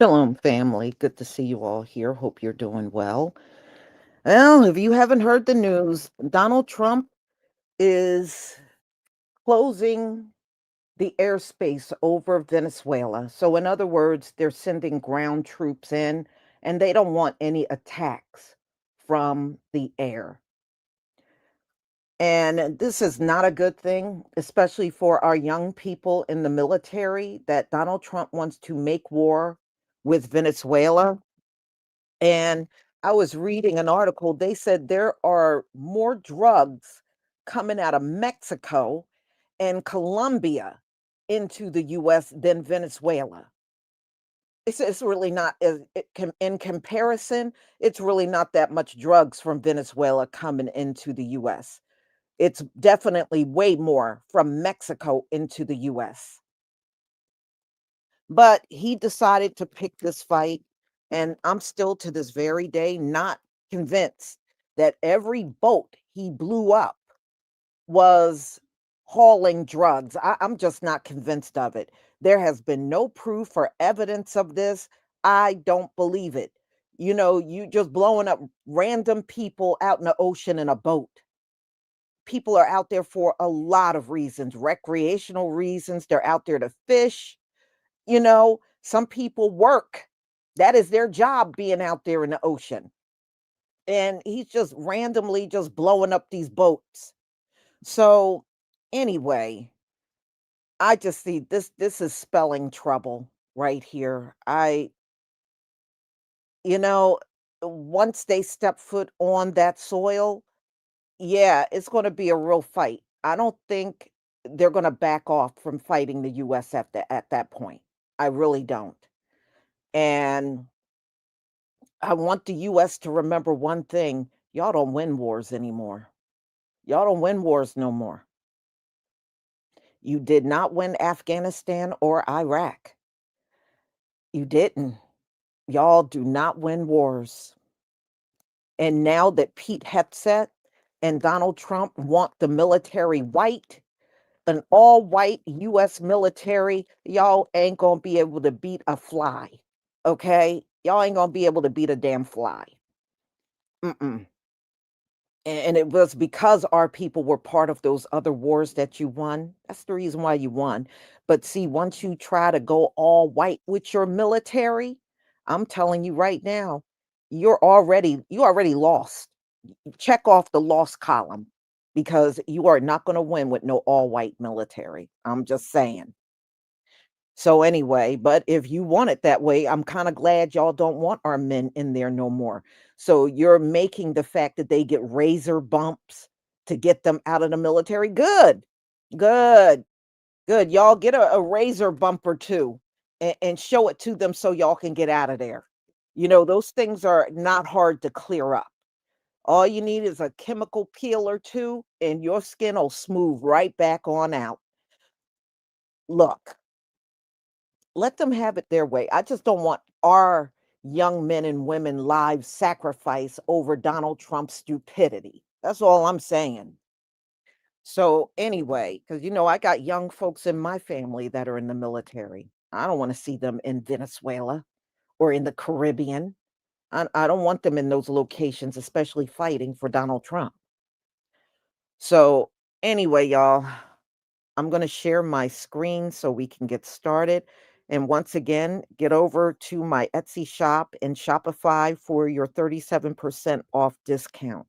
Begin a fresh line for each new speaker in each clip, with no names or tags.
Shalom, family. Good to see you all here. Hope you're doing well. Well, if you haven't heard the news, Donald Trump is closing the airspace over Venezuela. So, in other words, they're sending ground troops in and they don't want any attacks from the air. And this is not a good thing, especially for our young people in the military, that Donald Trump wants to make war with Venezuela. And I was reading an article, they said there are more drugs coming out of Mexico and Colombia into the US than Venezuela. It's really not in comparison, it's really not that much drugs from Venezuela coming into the US. It's definitely way more from Mexico into the US. But he decided to pick this fight, and I'm still to this very day not convinced that every boat he blew up was hauling drugs. I'm just not convinced of it. There has been no proof or evidence of this. I don't believe it. You just blowing up random people out in the ocean in a boat. People are out there for a lot of reasons, recreational reasons. They're out there to fish. Some people work. That is their job being out there in the ocean. And he's just randomly just blowing up these boats. So anyway, I just see this is spelling trouble right here. You know, once they step foot on that soil, yeah, it's going to be a real fight. I don't think they're going to back off from fighting the US at that point. I really don't. And I want the US to remember one thing, y'all don't win wars anymore. Y'all don't win wars no more. You did not win Afghanistan or Iraq. You didn't. Y'all do not win wars. And now that Pete Hegseth and Donald Trump want the military white, an all white US military, y'all ain't gonna be able to beat a fly. Okay? Y'all ain't gonna be able to beat a damn fly. Mm-mm. And it was because our people were part of those other wars that you won. That's the reason why you won. But see, once you try to go all white with your military, I'm telling you right now, you already lost. Check off the loss column because you are not going to win with no all white military. I'm just saying. So anyway, but if you want it that way, I'm kind of glad y'all don't want our men in there no more. So you're making the fact that they get razor bumps to get them out of the military. Good, good, good. Y'all get a razor bump or two and show it to them so y'all can get out of there. Those things are not hard to clear up. All you need is a chemical peel or two, and your skin will smooth right back on out. Look, let them have it their way. I just don't want our young men and women lives sacrificed over Donald Trump's stupidity. That's all I'm saying. So anyway, because I got young folks in my family that are in the military. I don't want to see them in Venezuela or in the Caribbean. I don't want them in those locations, especially fighting for Donald Trump. So anyway, y'all, I'm going to share my screen so we can get started. And once again, get over to my Etsy shop and Shopify for your 37% off discount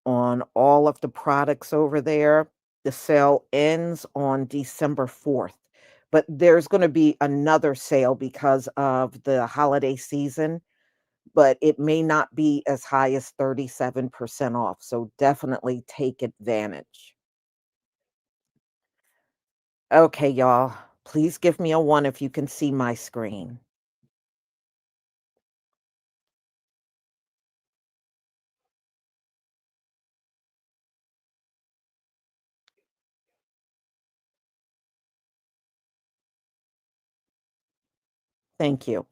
on all of the products over there. The sale ends on December 4th, but there's going to be another sale because of the holiday season, but it may not be as high as 37% off. So definitely take advantage. Okay, y'all. Please give me a 1 if you can see my screen. Thank you.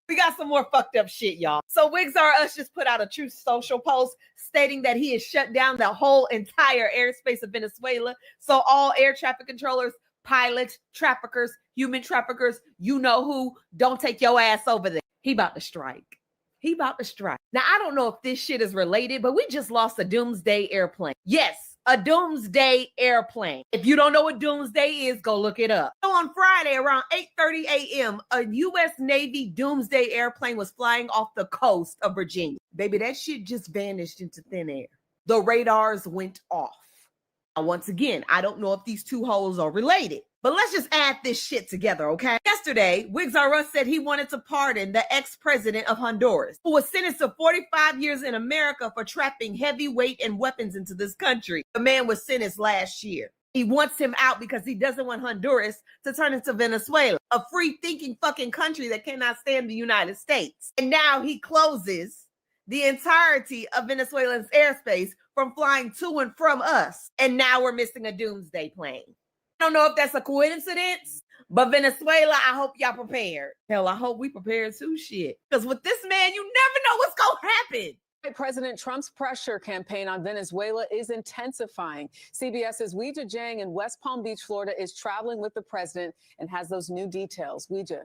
We got some more fucked up shit, y'all. So Wigs R Us just put out a Truth Social post stating that he has shut down the whole entire airspace of Venezuela. So all air traffic controllers, pilots, traffickers, human traffickers, you know who, don't take your ass over there. He about to strike. He about to strike. Now, I don't know if this shit is related, but we just lost a doomsday airplane. Yes, a doomsday airplane. If you don't know what doomsday is, go look it up. So on Friday around 8:30 a.m., a U.S. Navy doomsday airplane was flying off the coast of Virginia. Baby, that shit just vanished into thin air. The radars went off. Now, once again, I don't know if these two holes are related, but let's just add this shit together, okay? Yesterday, Wigs R Us said he wanted to pardon the ex-president of Honduras, who was sentenced to 45 years in America for trapping heavy weight and weapons into this country. The man was sentenced last year. He wants him out because he doesn't want Honduras to turn into Venezuela, a free-thinking fucking country that cannot stand the United States. And now he closes the entirety of Venezuela's airspace from flying to and from us. And now we're missing a doomsday plane. I don't know if that's a coincidence, but Venezuela, I hope y'all prepared. Hell, I hope we prepared too, shit. Because with this man, you never know what's going to happen.
President Trump's pressure campaign on Venezuela is intensifying. CBS's Weijia Jiang in West Palm Beach, Florida, is traveling with the president and has those new details. Weijia.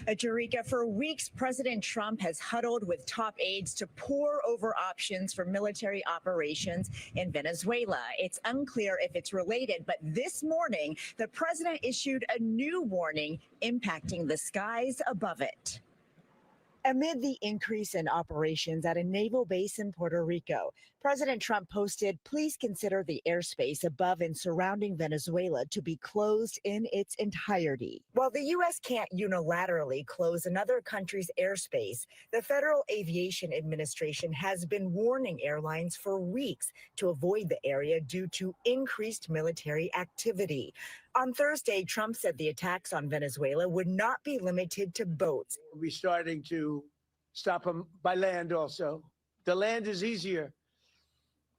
Jarika, for weeks, President Trump has huddled with top aides to pore over options for military operations in Venezuela. It's unclear if it's related, but this morning, the president issued a new warning impacting the skies above it. Amid the increase in operations at a naval base in Puerto Rico, President Trump posted, "Please consider the airspace above and surrounding Venezuela to be closed in its entirety." While the U.S. can't unilaterally close another country's airspace, the Federal Aviation Administration has been warning airlines for weeks to avoid the area due to increased military activity. On Thursday, Trump said the attacks on Venezuela would not be limited to boats.
We'll be starting to stop them by land also. The land is easier,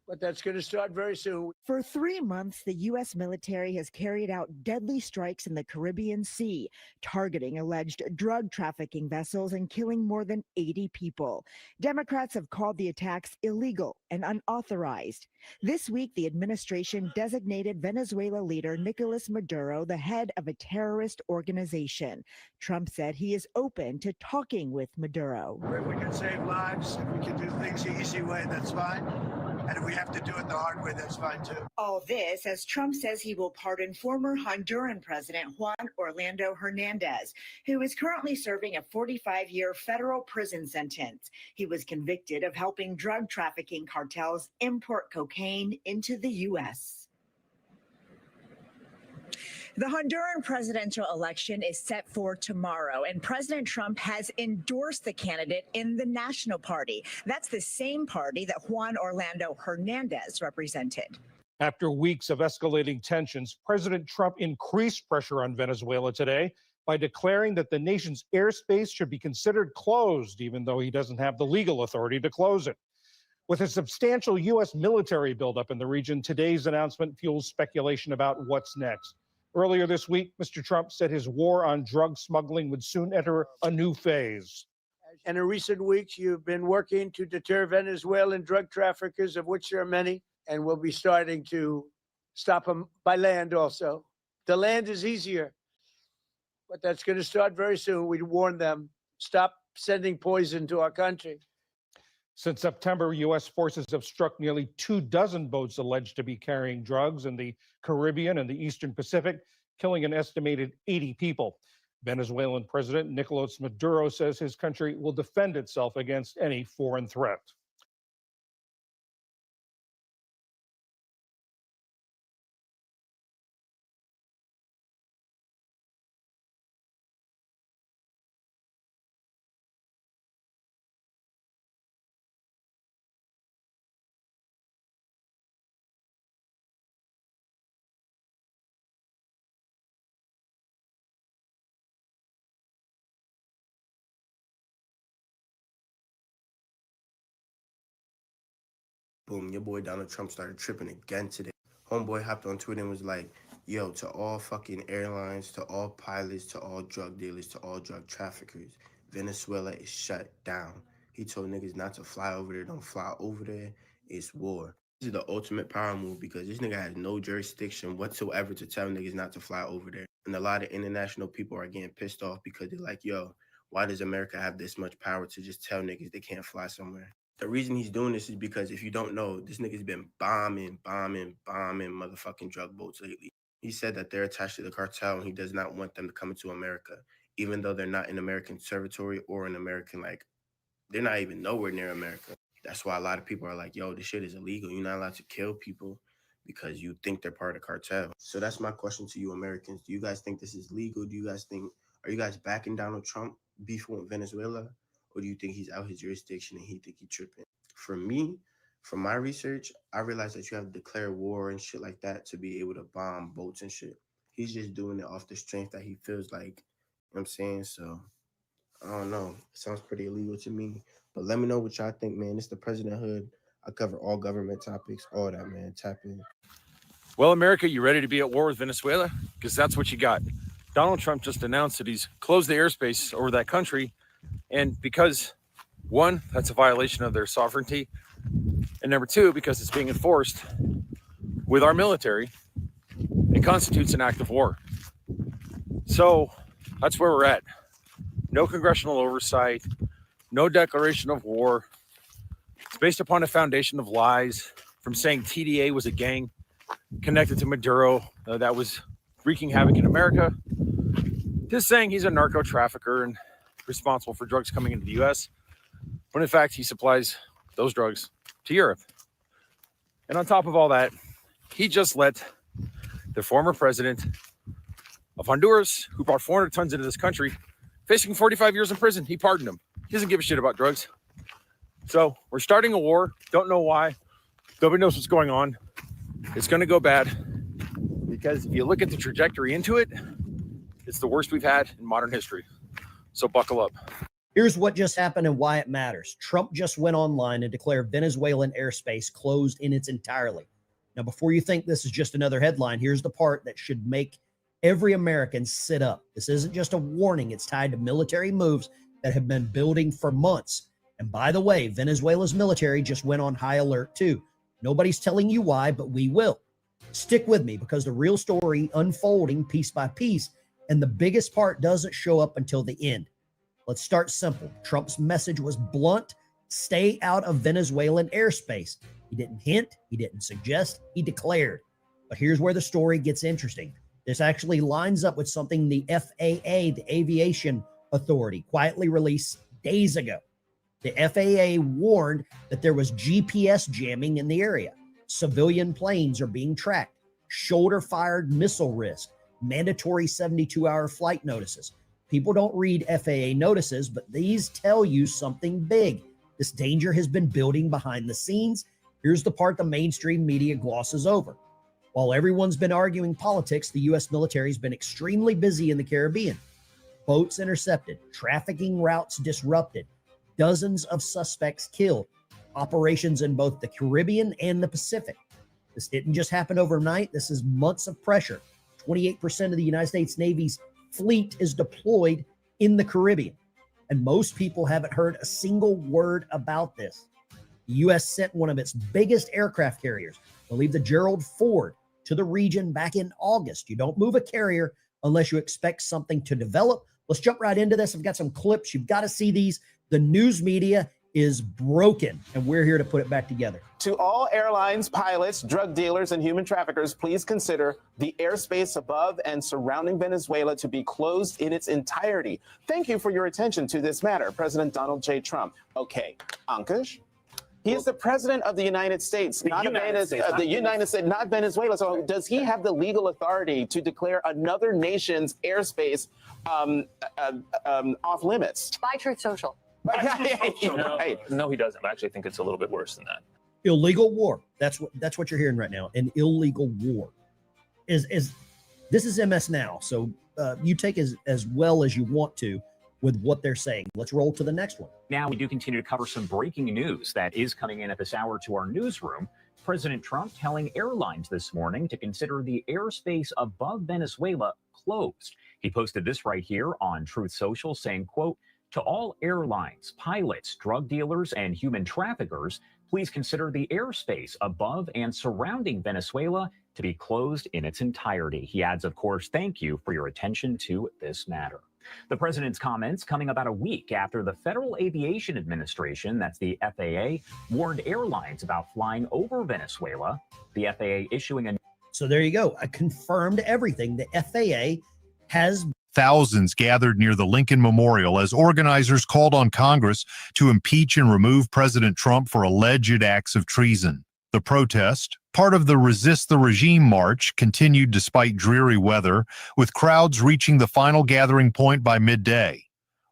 but that's going to start very soon.
For 3 months, the U.S. military has carried out deadly strikes in the Caribbean Sea, targeting alleged drug trafficking vessels and killing more than 80 people. Democrats have called the attacks illegal and unauthorized. This week, the administration designated Venezuela leader Nicolas Maduro the head of a terrorist organization. Trump said he is open to talking with Maduro.
If we can save lives, if we can do things the easy way, that's fine. And if we have to do it the hard way, that's fine too.
All this as Trump says he will pardon former Honduran President Juan Orlando Hernandez, who is currently serving a 45-year federal prison sentence. He was convicted of helping drug trafficking cartels import cocaine into the U.S. The Honduran presidential election is set for tomorrow, and President Trump has endorsed the candidate in the National Party. That's the same party that Juan Orlando Hernandez represented.
After weeks of escalating tensions, President Trump increased pressure on Venezuela today by declaring that the nation's airspace should be considered closed, even though he doesn't have the legal authority to close it. With a substantial U.S. military buildup in the region, today's announcement fuels speculation about what's next. Earlier this week, Mr. Trump said his war on drug smuggling would soon enter a new phase.
And in recent weeks, you've been working to deter Venezuelan drug traffickers, of which there are many, and we'll be starting to stop them by land also. The land is easier, but that's going to start very soon. We warn them, stop sending poison to our country.
Since September, U.S. forces have struck nearly 24 boats alleged to be carrying drugs in the Caribbean and the Eastern Pacific, killing an estimated 80 people. Venezuelan President Nicolas Maduro says his country will defend itself against any foreign threat.
Boom, your boy Donald Trump started tripping again today. Homeboy hopped on Twitter and was like, yo, to all fucking airlines, to all pilots, to all drug dealers, to all drug traffickers, Venezuela is shut down. He told niggas not to fly over there, don't fly over there. It's war. This is the ultimate power move because this nigga has no jurisdiction whatsoever to tell niggas not to fly over there. And a lot of international people are getting pissed off because they're like, yo, why does America have this much power to just tell niggas they can't fly somewhere? The reason he's doing this is because if you don't know, this nigga's been bombing motherfucking drug boats lately. He said that they're attached to the cartel and he does not want them to come into America, even though they're not in American territory or in American, like, they're not even nowhere near America. That's why a lot of people are like, yo, this shit is illegal. You're not allowed to kill people because you think they're part of the cartel. So that's my question to you Americans. Do you guys think this is legal? Are you guys backing Donald Trump beefing with Venezuela? Or do you think he's out his jurisdiction and he think he's tripping? For me, from my research, I realized that you have to declare war and shit like that to be able to bomb boats and shit. He's just doing it off the strength that he feels like, you know what I'm saying? So, I don't know. It sounds pretty illegal to me. But let me know what y'all think, man. It's the President Hood. I cover all government topics, all that, man. Tap in.
Well, America, you ready to be at war with Venezuela? Because that's what you got. Donald Trump just announced that he's closed the airspace over that country. And because, one, that's a violation of their sovereignty. And number two, because it's being enforced with our military, it constitutes an act of war. So that's where we're at. No congressional oversight, no declaration of war. It's based upon a foundation of lies from saying TDA was a gang connected to Maduro that was wreaking havoc in America, to saying he's a narco trafficker and responsible for drugs coming into the US, when in fact he supplies those drugs to Europe. And on top of all that, he just let the former president of Honduras, who brought 400 tons into this country, facing 45 years in prison. He pardoned him. He doesn't give a shit about drugs. So we're starting a war. Don't know why. Nobody knows what's going on. It's going to go bad because if you look at the trajectory into it, it's the worst we've had in modern history. So buckle up.
Here's what just happened and why it matters. Trump just went online and declared Venezuelan airspace closed in its entirety. Now, before you think this is just another headline, here's the part that should make every American sit up. This isn't just a warning. It's tied to military moves that have been building for months. And by the way, Venezuela's military just went on high alert too. Nobody's telling you why, but we will. Stick with me because the real story unfolding piece by piece, and the biggest part doesn't show up until the end. Let's start simple. Trump's message was blunt: stay out of Venezuelan airspace. He didn't hint, he didn't suggest, he declared. But here's where the story gets interesting. This actually lines up with something the FAA, the Aviation Authority, quietly released days ago. The FAA warned that there was GPS jamming in the area. Civilian planes are being tracked. Shoulder-fired missile risk. Mandatory 72-hour flight notices. People don't read FAA notices, but these tell you something big. This danger has been building behind the scenes. Here's the part the mainstream media glosses over. While everyone's been arguing politics, the U.S. military has been extremely busy in the Caribbean. Boats intercepted, trafficking routes disrupted, dozens of suspects killed, operations in both the Caribbean and the Pacific. This didn't just happen overnight. This is months of pressure. 28% of the United States Navy's fleet is deployed in the Caribbean. And most people haven't heard a single word about this. The U.S. sent one of its biggest aircraft carriers, I believe the Gerald Ford, to the region back in August. You don't move a carrier unless you expect something to develop. Let's jump right into this. I've got some clips. You've got to see these. The news media is broken, and we're here to put it back together.
To all airlines, pilots, drug dealers, and human traffickers, please consider the airspace above and surrounding Venezuela to be closed in its entirety. Thank you for your attention to this matter. President Donald J. Trump. Okay, Ankush? He is the president of the United States, not Venezuela. So does he have the legal authority to declare another nation's airspace off limits?
By Truth Social.
No, he doesn't. I actually think it's a little bit worse than that.
Illegal war. That's what you're hearing right now. An illegal war. This is MS Now. So you take as well as you want to with what they're saying. Let's roll to the next one.
Now we do continue to cover some breaking news that is coming in at this hour to our newsroom.
President Trump telling airlines this morning to consider the airspace above Venezuela closed. He posted this right here on Truth Social saying, quote, "To all airlines, pilots, drug dealers, and human traffickers, please consider the airspace above and surrounding Venezuela to be closed in its entirety." He adds, of course, "Thank you for your attention to this matter." The president's comments coming about a week after the Federal Aviation Administration, that's the FAA, warned airlines about flying over Venezuela. The FAA issuing a...
So there you go. I confirmed everything. The FAA has...
Thousands gathered near the Lincoln Memorial as organizers called on Congress to impeach and remove President Trump for alleged acts of treason. The protest, part of the Resist the Regime March, continued despite dreary weather, with crowds reaching the final gathering point by midday.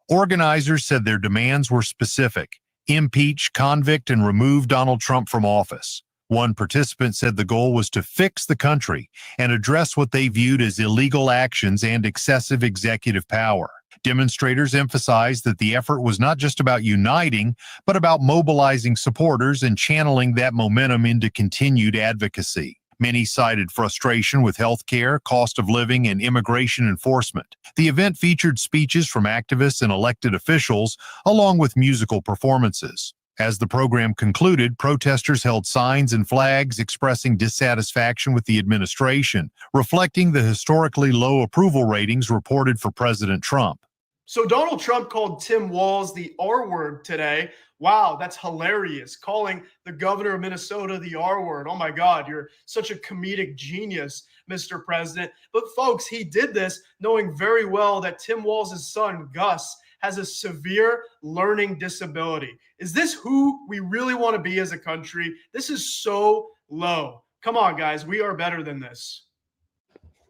Organizers said their demands were specific: impeach, convict, and remove Donald Trump from office. One participant said the goal was to fix the country and address what they viewed as illegal actions and excessive executive power. Demonstrators emphasized that the effort was not just about uniting, but about mobilizing supporters and channeling that momentum into continued advocacy. Many cited frustration with healthcare, cost of living, and immigration enforcement. The event featured speeches from activists and elected officials, along with musical performances. As the program concluded, protesters held signs and flags expressing dissatisfaction with the administration, reflecting the historically low approval ratings reported for President Trump.
So Donald Trump called Tim Walz the R word today. Wow, that's hilarious. Calling the governor of Minnesota the R word. Oh my God, you're such a comedic genius, Mr. President. But folks, he did this knowing very well that Tim Walz's son, Gus, has a severe learning disability. Is this who we really want to be as a country? This is so low. Come on, guys. We are better than this.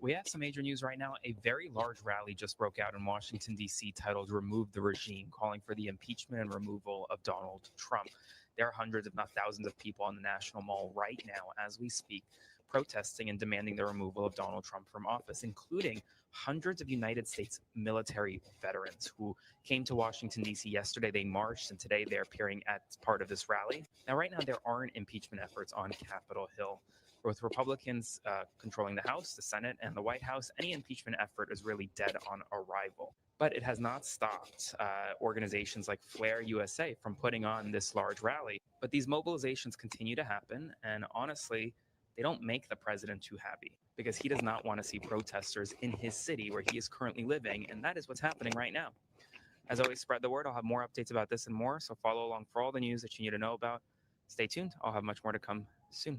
We have some major news right now. A very large rally just broke out in Washington, D.C. titled "Remove the Regime," calling for the impeachment and removal of Donald Trump. There are hundreds, if not thousands, of people on the National Mall right now as we speak, protesting and demanding the removal of Donald Trump from office, including hundreds of United States military veterans who came to Washington, D.C. yesterday. They marched, and today they're appearing as part of this rally. Now, right now, there aren't impeachment efforts on Capitol Hill. With Republicans controlling the House, the Senate, and the White House, any impeachment effort is really dead on arrival. But it has not stopped organizations like Flare USA from putting on this large rally. But these mobilizations continue to happen, and honestly, they don't make the president too happy, because he does not want to see protesters in his city where he is currently living, and that is what's happening right now. As always, spread the word. I'll have more updates about this and more, so follow along for all the news that you need to know about. Stay tuned. I'll have much more to come soon.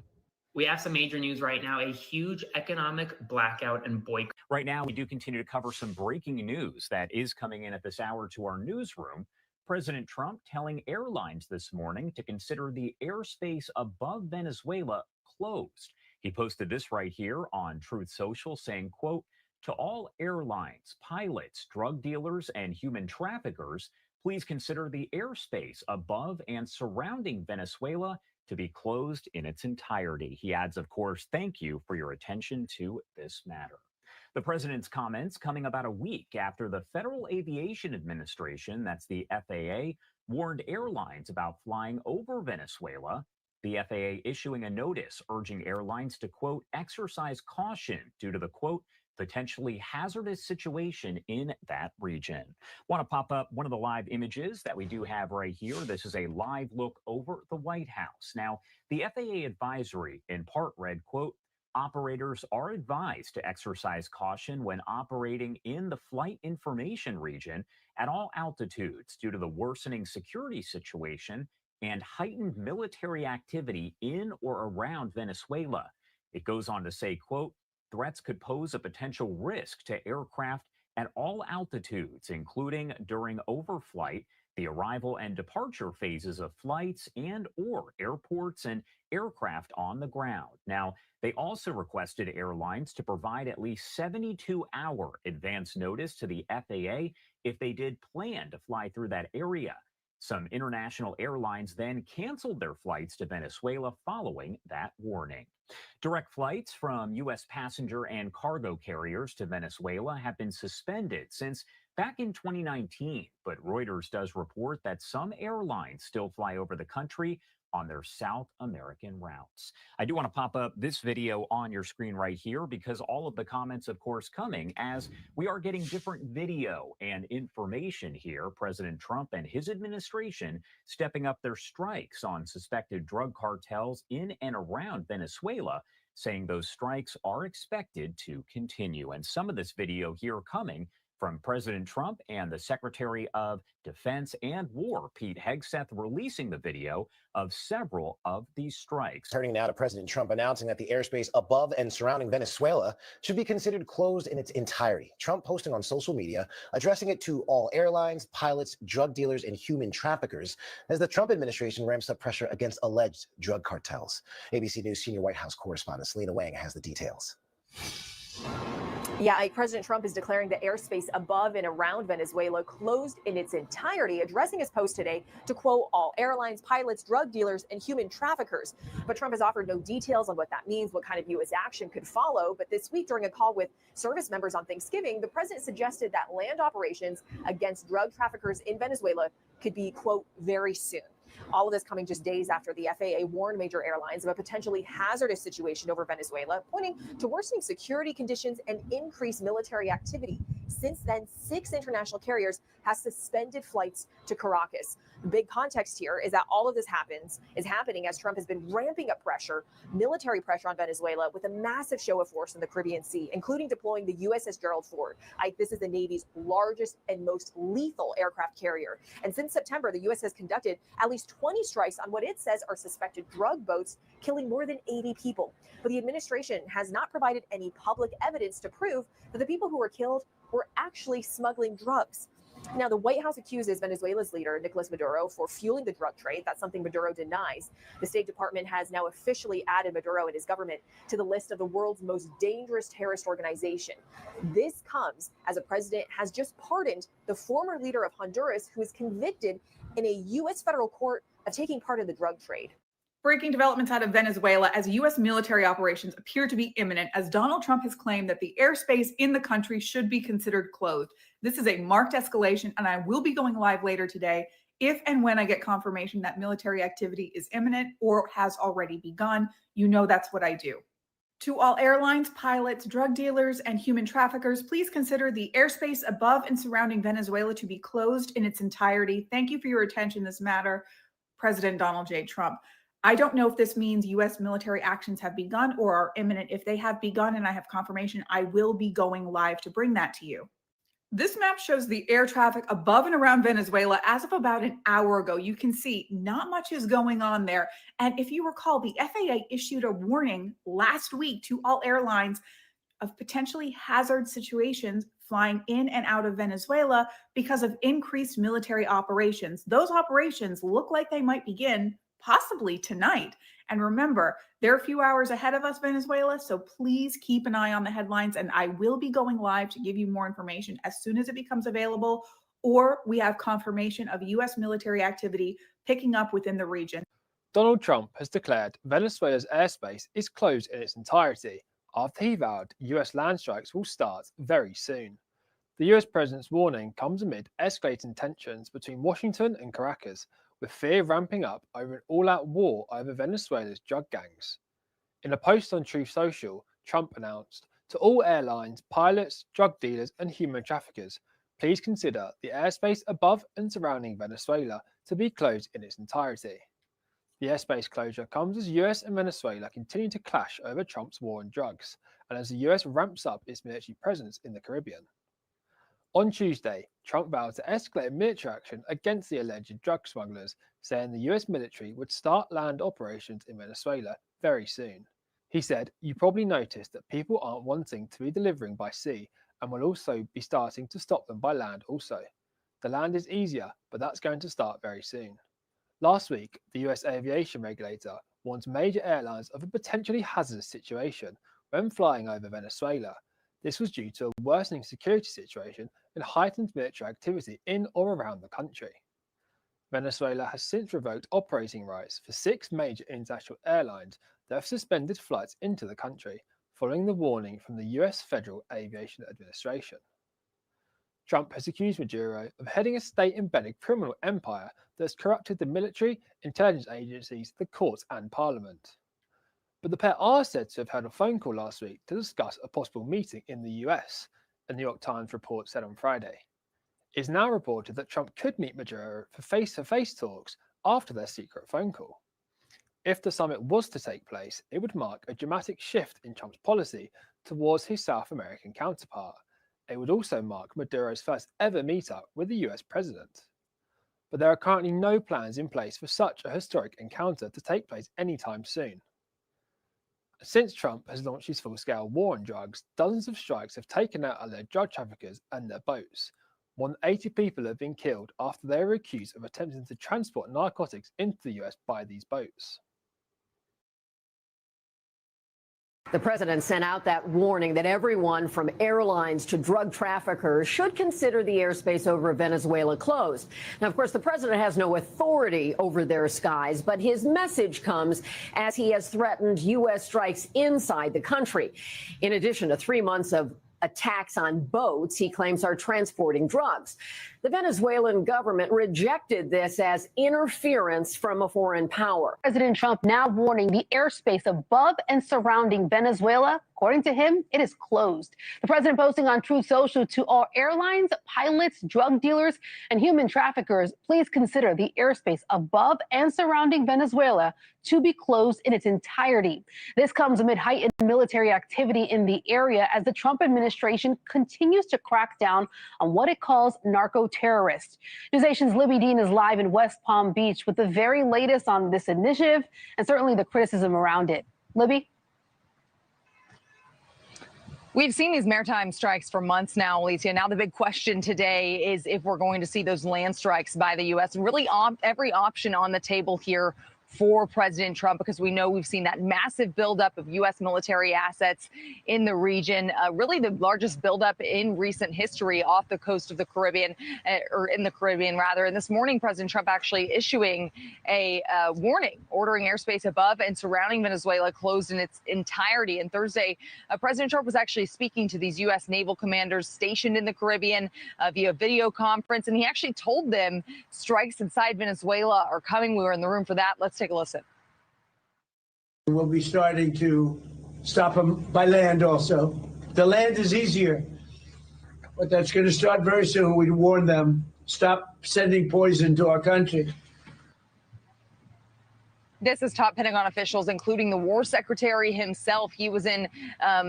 We have some major news right now, a huge economic blackout and boycott.
Right now, we do continue to cover some breaking news that is coming in at this hour to our newsroom. President Trump telling airlines this morning to consider the airspace above Venezuela closed. He posted this right here on Truth Social saying, quote, "To all airlines, pilots, drug dealers, and human traffickers, please consider the airspace above and surrounding Venezuela to be closed in its entirety." He adds, of course, "Thank you for your attention to this matter." The president's comments coming about a week after the Federal Aviation Administration, that's the FAA, warned airlines about flying over Venezuela. The FAA issuing a notice urging airlines to, quote, "exercise caution due to the, quote, potentially hazardous situation in that region." Want to pop up one of the live images that we do have right here. This is a live look over the White House. Now, the FAA advisory in part read, quote, "Operators are advised to exercise caution when operating in the flight information region at all altitudes due to the worsening security situation and heightened military activity in or around Venezuela." It goes on to say, quote, "Threats could pose a potential risk to aircraft at all altitudes, including during overflight, the arrival and departure phases of flights and or airports and aircraft on the ground." Now, they also requested airlines to provide at least 72-hour advance notice to the FAA if they did plan to fly through that area. Some international airlines then canceled their flights to Venezuela following that warning. Direct flights from U.S. passenger and cargo carriers to Venezuela have been suspended since back in 2019, but Reuters does report that some airlines still fly over the country on their South American routes. I do want to pop up this video on your screen right here because all of the comments, of course, coming as we are getting different video and information here. President Trump and his administration stepping up their strikes on suspected drug cartels in and around Venezuela, saying those strikes are expected to continue. And some of this video here coming from President Trump and the Secretary of Defense and War, Pete Hegseth, releasing the video of several of these strikes.
Turning now to President Trump announcing that the airspace above and surrounding Venezuela should be considered closed in its entirety. Trump posting on social media, addressing it to all airlines, pilots, drug dealers, and human traffickers as the Trump administration ramps up pressure against alleged drug cartels. ABC News senior White House correspondent Selena Wang has the details.
Yeah, President Trump is declaring the airspace above and around Venezuela closed in its entirety, addressing his post today to quote all airlines, pilots, drug dealers, and human traffickers. But Trump has offered no details on what that means, what kind of U.S. action could follow. But this week, during a call with service members on Thanksgiving, the president suggested that land operations against drug traffickers in Venezuela could be, quote, very soon. All of this coming just days after the FAA warned major airlines of a potentially hazardous situation over Venezuela, pointing to worsening security conditions and increased military activity. Since then, 6 international carriers have suspended flights to Caracas. The big context here is that all of this is happening as Trump has been ramping up military pressure on Venezuela with a massive show of force in the Caribbean Sea, including deploying the USS Gerald Ford. This is the Navy's largest and most lethal aircraft carrier. And since September, the U.S. has conducted at least 20 strikes on what it says are suspected drug boats, killing more than 80 people. But the administration has not provided any public evidence to prove that the people who were killed were actually smuggling drugs. Now, the White House accuses Venezuela's leader, Nicolas Maduro, for fueling the drug trade. That's something Maduro denies. The State Department has now officially added Maduro and his government to the list of the world's most dangerous terrorist organization. This comes as the president has just pardoned the former leader of Honduras, who is convicted in a U.S. federal court of taking part in the drug trade.
Breaking developments out of Venezuela as U.S. military operations appear to be imminent as Donald Trump has claimed that the airspace in the country should be considered closed. This is a marked escalation, and I will be going live later today if and when I get confirmation that military activity is imminent or has already begun. You know that's what I do. To all airlines, pilots, drug dealers, and human traffickers, please consider the airspace above and surrounding Venezuela to be closed in its entirety. Thank you for your attention in this matter, President Donald J. Trump. I don't know if this means U.S. military actions have begun or are imminent. If they have begun and I have confirmation, I will be going live to bring that to you. This map shows the air traffic above and around Venezuela as of about an hour ago. You can see not much is going on there. And if you recall, the FAA issued a warning last week to all airlines of potentially hazard situations flying in and out of Venezuela because of increased military operations. Those operations look like they might begin possibly tonight. And remember, they're a few hours ahead of us, Venezuela, so please keep an eye on the headlines, and I will be going live to give you more information as soon as it becomes available, or we have confirmation of U.S. military activity picking up within the region.
Donald Trump has declared Venezuela's airspace is closed in its entirety after he vowed U.S. land strikes will start very soon. The U.S. president's warning comes amid escalating tensions between Washington and Caracas, with fear ramping up over an all-out war over Venezuela's drug gangs. In a post on Truth Social, Trump announced, to all airlines, pilots, drug dealers, and human traffickers, please consider the airspace above and surrounding Venezuela to be closed in its entirety. The airspace closure comes as US and Venezuela continue to clash over Trump's war on drugs, and as the US ramps up its military presence in the Caribbean. On Tuesday, Trump vowed to escalate military action against the alleged drug smugglers, saying the US military would start land operations in Venezuela very soon. He said, "You probably noticed that people aren't wanting to be delivering by sea and will also be starting to stop them by land also. The land is easier, but that's going to start very soon." Last week, the US aviation regulator warned major airlines of a potentially hazardous situation when flying over Venezuela. This was due to a worsening security situation and heightened military activity in or around the country. Venezuela has since revoked operating rights for 6 major international airlines that have suspended flights into the country, following the warning from the US Federal Aviation Administration. Trump has accused Maduro of heading a state-embedded criminal empire that has corrupted the military, intelligence agencies, the courts, and parliament. But the pair are said to have had a phone call last week to discuss a possible meeting in the US, a New York Times report said on Friday. It is now reported that Trump could meet Maduro for face-to-face talks after their secret phone call. If the summit was to take place, it would mark a dramatic shift in Trump's policy towards his South American counterpart. It would also mark Maduro's first ever meetup with the US president. But there are currently no plans in place for such a historic encounter to take place anytime soon. Since Trump has launched his full-scale war on drugs, dozens of strikes have taken out alleged drug traffickers and their boats. More than 80 people have been killed after they were accused of attempting to transport narcotics into the US by these boats.
The president sent out that warning that everyone from airlines to drug traffickers should consider the airspace over Venezuela closed. Now, of course, the president has no authority over their skies, but his message comes as he has threatened U.S. strikes inside the country. In addition to 3 months of attacks on boats he claims are transporting drugs. The Venezuelan government rejected this as interference from a foreign power.
President Trump now warning the airspace above and surrounding Venezuela. According to him, it is closed. The president posting on Truth Social to all airlines, pilots, drug dealers, and human traffickers, please consider the airspace above and surrounding Venezuela to be closed in its entirety. This comes amid heightened military activity in the area as the Trump administration continues to crack down on what it calls narco-terrorists. NewsNation's Libby Dean is live in West Palm Beach with the very latest on this initiative and certainly the criticism around it. Libby?
We've seen these maritime strikes for months now, Alicia. Now the big question today is if we're going to see those land strikes by the U.S. Really every option on the table here for President Trump, because we know we've seen that massive buildup of U.S. military assets in the region, really the largest buildup in recent history off the coast of the Caribbean, or in the Caribbean rather. And this morning, President Trump actually issuing a warning, ordering airspace above and surrounding Venezuela closed in its entirety. And Thursday, President Trump was actually speaking to these U.S. naval commanders stationed in the Caribbean via video conference, and he actually told them strikes inside Venezuela are coming. We were in the room for that. Let's take a listen.
We'll be starting to stop them by land also. The land is easier, but that's going to start very soon. We warn them, stop sending poison to our country.
This is top Pentagon officials, including the war secretary himself. He was in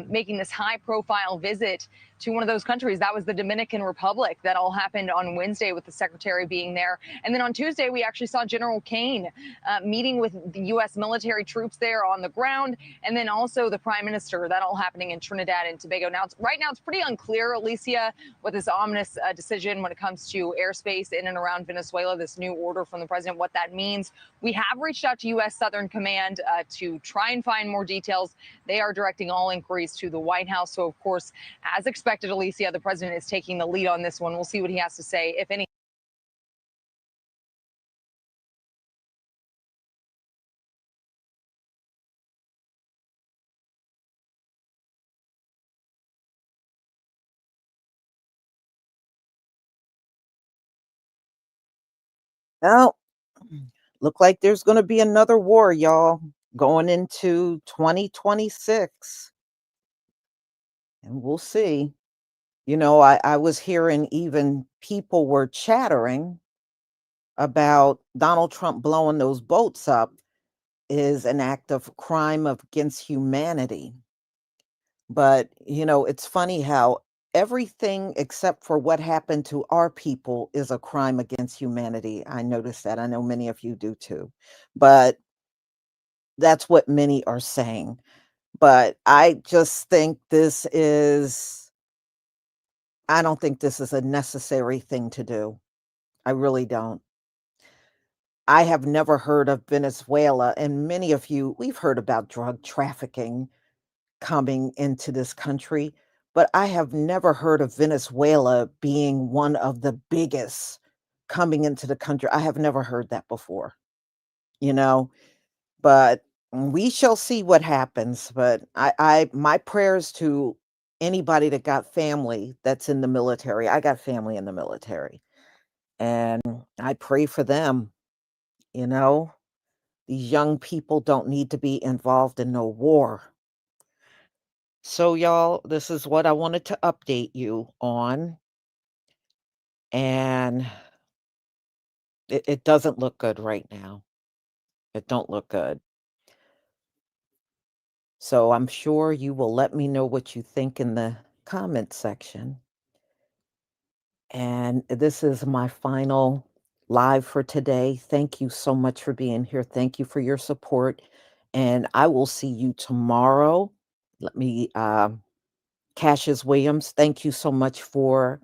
making this high-profile visit to one of those countries. That was the Dominican Republic. That all happened on Wednesday with the secretary being there. And then on Tuesday, we actually saw General Kane meeting with the U.S. military troops there on the ground, and then also the prime minister. That all happening in Trinidad and Tobago. Now, right now, it's pretty unclear, Alicia, with this ominous decision when it comes to airspace in and around Venezuela, this new order from the president, what that means. We have reached out to U.S. Southern Command to try and find more details. They are directing all inquiries to the White House. So, of course, as expected, Alicia, the president is taking the lead on this one. We'll see what he has to say, if any.
Well, look like there's going to be another war, y'all, going into 2026. And we'll see. You know, I was hearing even people were chattering about Donald Trump blowing those boats up is an act of crime against humanity. But, you know, it's funny how everything except for what happened to our people is a crime against humanity. I noticed that. I know many of you do too. But that's what many are saying. But I just think I don't think this is a necessary thing to do. I really don't. I have never heard of Venezuela, and many of you, we've heard about drug trafficking coming into this country, but I have never heard of Venezuela being one of the biggest coming into the country. I have never heard that before, you know, but we shall see what happens. But my prayers to anybody that got family that's in the military. I got family in the military, and I pray for them. You know, these young people don't need to be involved in no war. So, y'all, this is what I wanted to update you on. And it doesn't look good right now. It don't look good. So I'm sure you will let me know what you think in the comment section. And this is my final live for today. Thank you so much for being here. Thank you for your support. And I will see you tomorrow. Let me, Cassius Williams, thank you so much for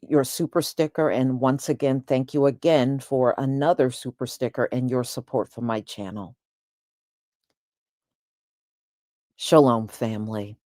your super sticker. And once again, thank you again for another super sticker and your support for my channel. Shalom, family.